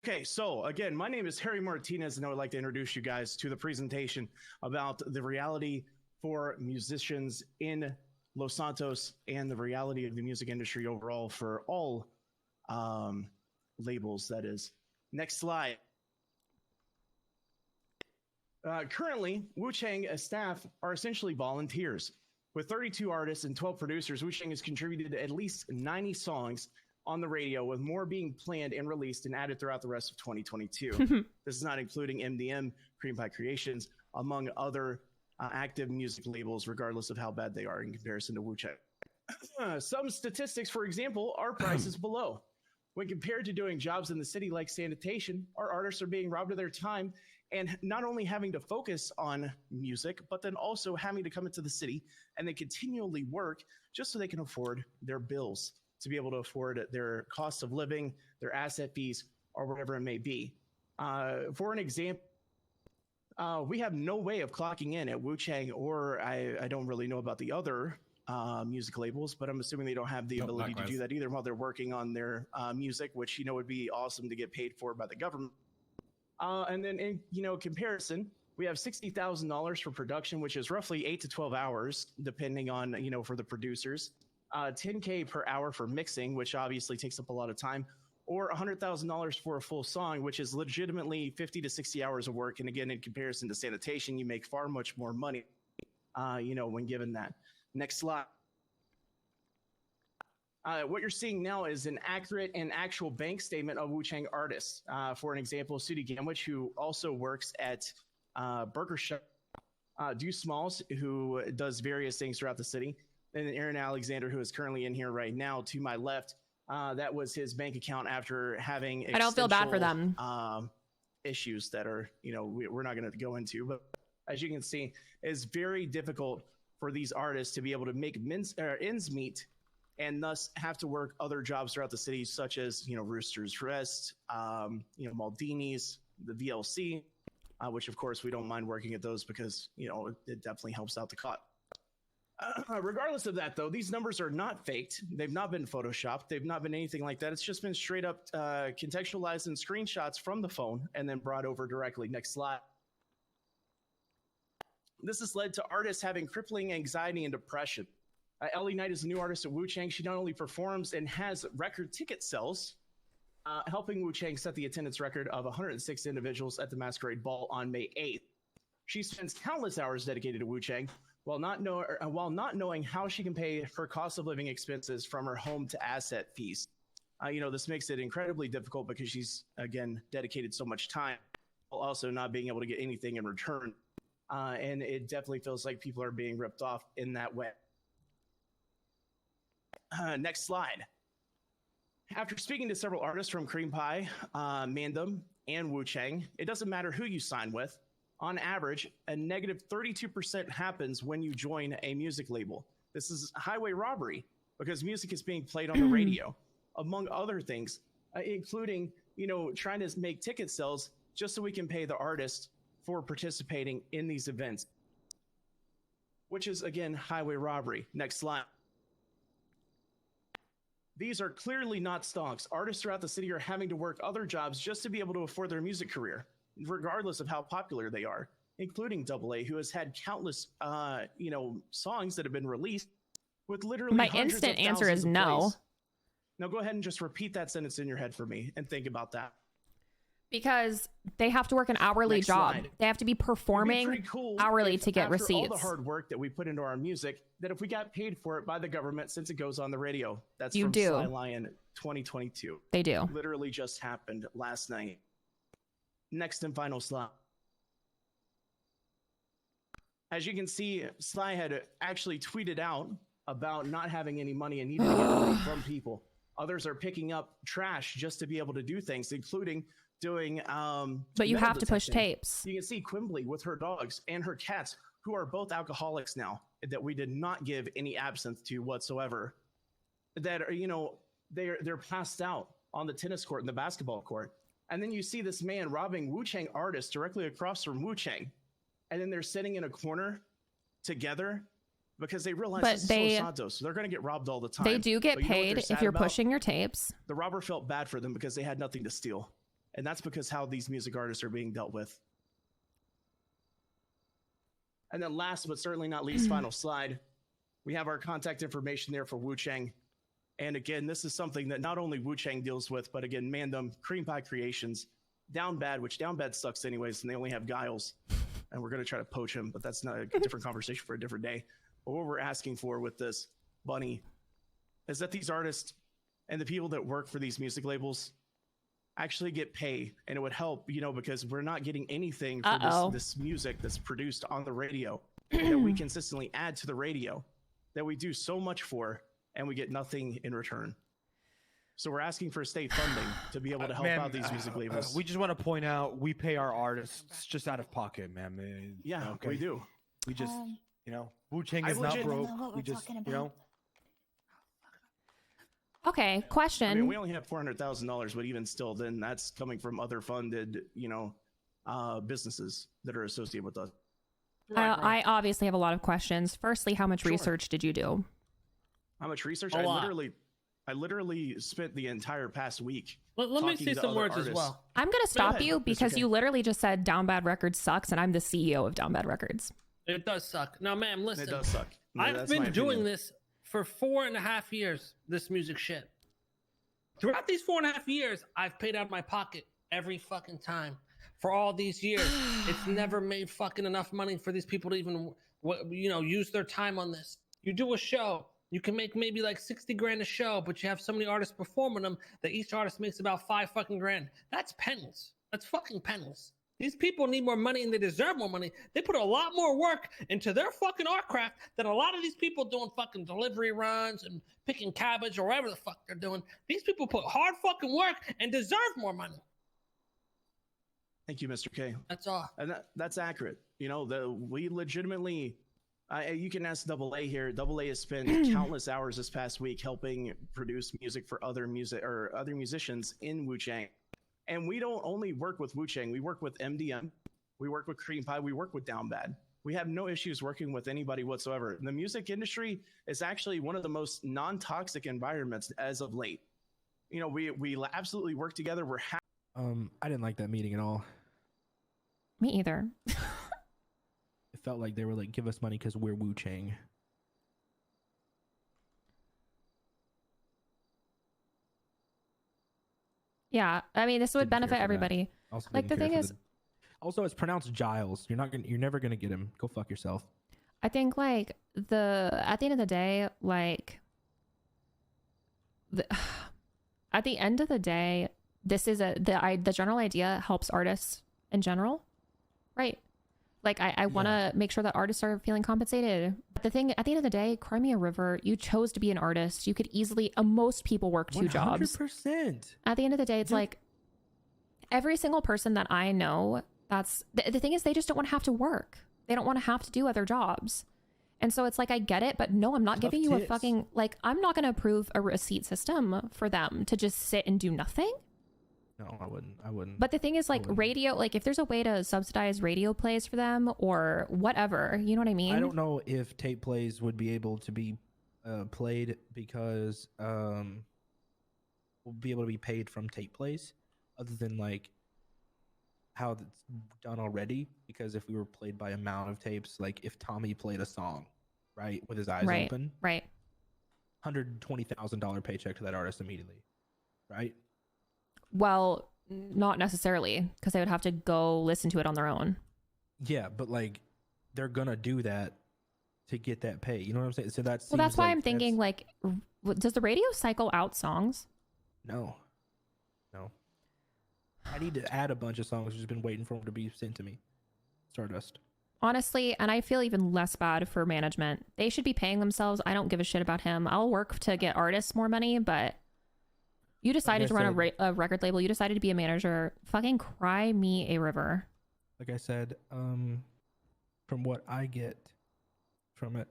Okay, so again, my name is Harry Martinez, and I would like to introduce you guys to the presentation about the reality for musicians in Los Santos and the reality of the music industry overall for all labels, that is. Next slide. Currently, Wu-Chang staff are essentially volunteers. With 32 artists and 12 producers, Wu-Chang has contributed at least 90 songs on the radio, with more being planned and released and added throughout the rest of 2022. This is not including MDM, Cream Pie Creations, among other active music labels, regardless of how bad they are in comparison to Wu-Chang. Some statistics, for example, our prices below. When compared to doing jobs in the city like sanitation, our artists are being robbed of their time and not only having to focus on music, but then also having to come into the city and they continually work just so they can afford their bills, to be able to afford their cost of living, their asset fees, or whatever it may be. For an example, we have no way of clocking in at Wu-Chang, or I don't really know about the other music labels, but I'm assuming they don't have the ability to do that either while they're working on their music, which, you know, would be awesome to get paid for by the government. And then in, you know, comparison, we have $60,000 for production, which is roughly 8 to 12 hours, depending on, you know, for the producers. $10K per hour for mixing, which obviously takes up a lot of time, or $100,000 for a full song, which is legitimately 50 to 60 hours of work. And again, in comparison to sanitation, you make far much more money, you know, when given that. Next slide. What you're seeing now is an accurate and actual bank statement of Wu-Chang artists. For an example, Sudi Gamwich, who also works at Burger Shop, Deuce Smalls, who does various things throughout the city, and Aaron Alexander, who is currently in here right now to my left. That was his bank account after having I don't feel bad for them. Issues that are, you know, we're not going to go into. But as you can see, it's very difficult for these artists to be able to make ends meet and thus have to work other jobs throughout the city, such as, you know, Rooster's Rest, you know, Maldini's, the VLC, which of course we don't mind working at those because, you know, it definitely helps out the cause. Regardless of that, though, these numbers are not faked. They've not been photoshopped. They've not been anything like that. It's just been straight up contextualized in screenshots from the phone and then brought over directly. Next slide. This has led to artists having crippling anxiety and depression. Ellie Knight is a new artist at Wu-Chang. She not only performs and has record ticket sales, helping Wu-Chang set the attendance record of 106 individuals at the Masquerade Ball on May 8th. She spends countless hours dedicated to Wu-Chang, while not knowing how she can pay her cost of living expenses from her home to asset fees. You know, this makes it incredibly difficult because she's, again, dedicated so much time, while also not being able to get anything in return. And it definitely feels like people are being ripped off in that way. Next slide. After speaking to several artists from Cream Pie, Mandem, and Wu-Chang, it doesn't matter who you sign with. On average, a negative 32% happens when you join a music label. This is highway robbery because music is being played on the radio, among other things, including, you know, trying to make ticket sales just so we can pay the artist for participating in these events, which is, again, highway robbery. Next slide. These are clearly not stonks. Artists throughout the city are having to work other jobs just to be able to afford their music career, regardless of how popular they are, including AA, who has had countless, you know, songs that have been released with literally my instant answer is no. Now go ahead and just repeat that sentence in your head for me and think about that. Because they have to work an hourly job. Slide. They have to be performing hourly to get receipts. All the hard work that we put into our music, that if we got paid for it by the government since it goes on the radio, that's from Sly Lion 2022. They do. Literally just happened last night. Next and final slide. As you can see, Sly had actually tweeted out about not having any money and needing to get money from people. Others are picking up trash just to be able to do things, including doing but you have to push tapes. You can see Quimbley with her dogs and her cats, who are both alcoholics now, that we did not give any absinthe to whatsoever, that are, you know, they're passed out on the tennis court and the basketball court. And then you see this man robbing Wu-Chang artists directly across from Wu-Chang, and then they're sitting in a corner together because they realize this is Los Santos, so they're going to get robbed all the time. They do get paid if you're pushing your tapes. The robber felt bad for them because they had nothing to steal. And that's because how these music artists are being dealt with. And then last but certainly not least, final slide, we have our contact information there for Wu-Chang. And again, this is something that not only Wu-Chang deals with, but again, Mandem, Cream Pie Creations, Down Bad, which Down Bad sucks anyways, and they only have Giles. And we're going to try to poach him, but that's not a different conversation for a different day. But what we're asking for with this, Bunny, is that these artists and the people that work for these music labels actually get pay, and it would help, you know, because we're not getting anything for this music that's produced on the radio that we consistently add to the radio, that we do so much for, and we get nothing in return. So we're asking for state funding to be able to help out these music labels. We just want to point out, we pay our artists just out of pocket, man. Yeah, okay. We do. We just, you know, Wu-Chang is not broke. We just, you know. Okay, question. I mean, we only have $400,000, but even still, then that's coming from other funded, you know, businesses that are associated with us. I obviously have a lot of questions. Firstly, how much research did you do? How much research? I literally spent the entire past week. Let me say some words as well. I'm going to stop you because you literally just said Down Bad Records sucks, and I'm the CEO of Down Bad Records. It does suck. Now, ma'am, listen. It does suck. No, I've been doing this for 4.5 years, this music shit. Throughout these 4.5 years, I've paid out of my pocket every fucking time. For all these years, it's never made fucking enough money for these people to even, you know, use their time on this. You do a show, you can make maybe like 60 grand a show, but you have so many artists performing them that each artist makes about 5 fucking grand. That's pennies. That's fucking pennies. These people need more money and they deserve more money. They put a lot more work into their fucking art craft than a lot of these people doing fucking delivery runs and picking cabbage or whatever the fuck they're doing. These people put hard fucking work and deserve more money. Thank you, Mr. K. That's all. And that's accurate. You know, we legitimately, you can ask Double A here. Double A has spent countless hours this past week helping produce music for other musicians in Wu-Chang. And we don't only work with Wu-Chang, we work with MDM, we work with Cream Pie, we work with Down Bad. We have no issues working with anybody whatsoever. The music industry is actually one of the most non-toxic environments as of late. You know, we absolutely work together. I didn't like that meeting at all. Me either. It felt like they were like, give us money because we're Wu-Chang. Yeah, I mean, this would benefit everybody. Like the thing is, also it's pronounced Giles. You're never gonna get him. Go fuck yourself. I think like at the end of the day, like at the end of the day, this is the general idea helps artists in general, right? Like I want to make sure that artists are feeling compensated. But the thing at the end of the day, Crimea River, you chose to be an artist. You could easily, most people work 2 jobs. 100%. At the end of the day, it's like every single person that I know, that's the thing is they just don't want to have to work. They don't want to have to do other jobs. And so it's like, I get it, but no, I'm not giving you a fucking, like, I'm not going to approve a receipt system for them to just sit and do nothing. No, I wouldn't. But the thing is, like, radio, like, if there's a way to subsidize radio plays for them or whatever, you know what I mean? I don't know if tape plays would be able to be played because we'll be able to be paid from tape plays other than, like, how it's done already. Because if we were played by amount of tapes, like, if Tommy played a song, right, with his eyes open. Right. $120,000 paycheck to that artist immediately, right? Well, not necessarily, because they would have to go listen to it on their own. Yeah, but like they're gonna do that to get that pay. You know what I'm saying? So that's well, that's why I'm thinking like, does the radio cycle out songs? No. I need to add a bunch of songs. I've just been waiting for them to be sent to me. Stardust. Honestly, and I feel even less bad for management. They should be paying themselves. I don't give a shit about him. I'll work to get artists more money, but. You decided to run a record label. You decided to be a manager. Fucking cry me a river. Like I said, from what I get from it,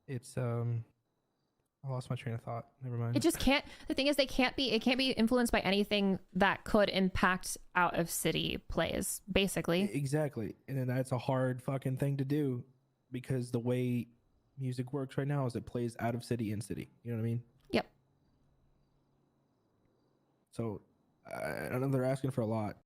it's I lost my train of thought. Never mind. It just can't. The thing is, it can't be influenced by anything that could impact out of city plays. Basically. Exactly, and then that's a hard fucking thing to do because the way music works right now is it plays out of city in city. You know what I mean? Yep. So I don't know. They're asking for a lot.